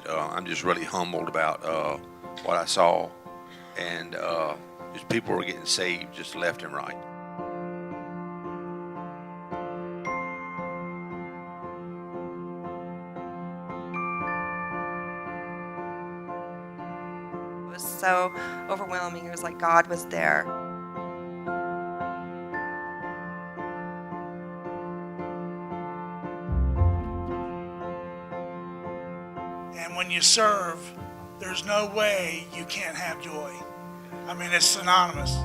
I'm just really humbled about what I saw, and just people were getting saved just left and right. It was so overwhelming. It was like God was there. And when you serve, there's no way you can't have joy. I mean, it's synonymous.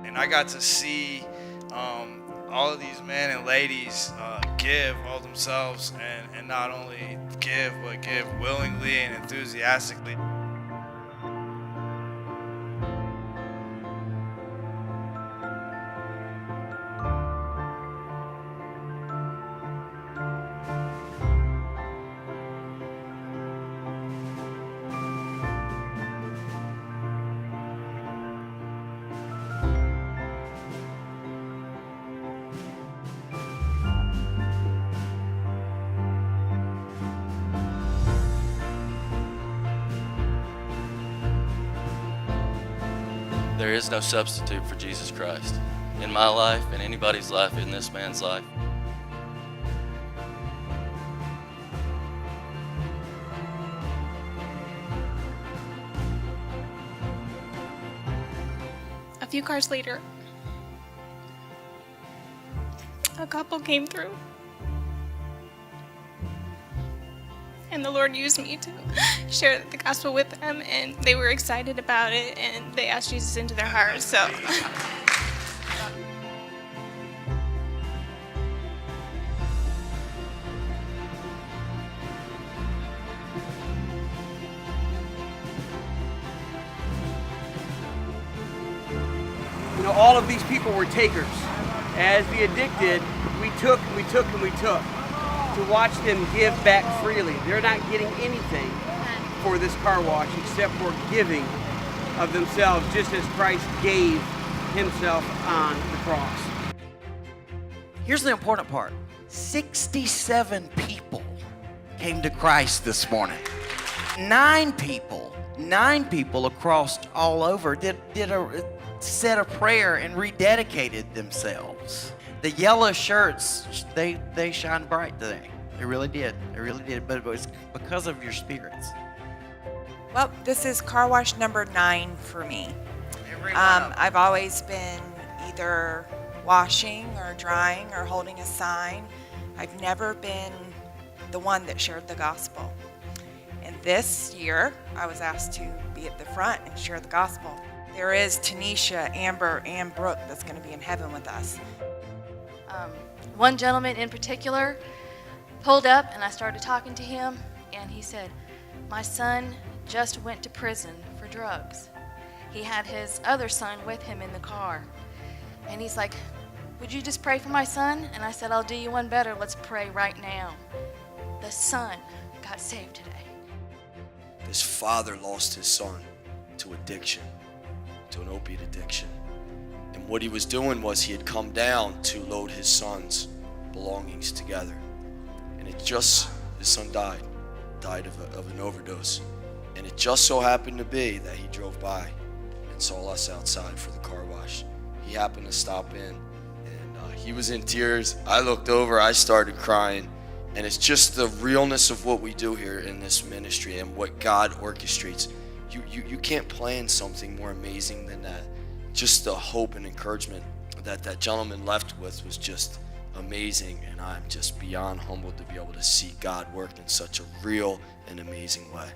And I got to see all of these men and ladies give all themselves, and not only give, but give willingly and enthusiastically. There is no substitute for Jesus Christ in my life, in anybody's life, in this man's life. A few cars later, a couple came through. And the Lord used me to share the gospel with them, and they were excited about it, and they asked Jesus into their hearts. So. You know, all of these people were takers. As the addicted, we took and we took and we took. To watch them give back freely. They're not getting anything for this car wash except for giving of themselves, just as Christ gave himself on the cross. Here's the important part. 67 people came to Christ this morning. 9 people across all over said a prayer and rededicated themselves. The yellow shirts, they shine bright today. They really did. They really did. But it was because of your spirits. Well, this is car wash number 9 for me. I've always been either washing or drying or holding a sign. I've never been the one that shared the gospel. And this year, I was asked to be at the front and share the gospel. There is Tanisha, Amber, and Brooke that's going to be in heaven with us. One gentleman in particular pulled up, and I started talking to him, and he said, "My son just went to prison for drugs." He had his other son with him in the car, and he's like, "Would you just pray for my son?" And I said, "I'll do you one better. Let's pray right now." The son got saved today. This father lost his son to addiction, to an opiate addiction. And what he was doing was he had come down to load his son's belongings together. And his son died of an overdose. And it just so happened to be that he drove by and saw us outside for the car wash. He happened to stop in, and he was in tears. I looked over, I started crying. And it's just the realness of what we do here in this ministry and what God orchestrates. You can't plan something more amazing than that. Just the hope and encouragement that that gentleman left with was just amazing, and I'm just beyond humbled to be able to see God work in such a real and amazing way.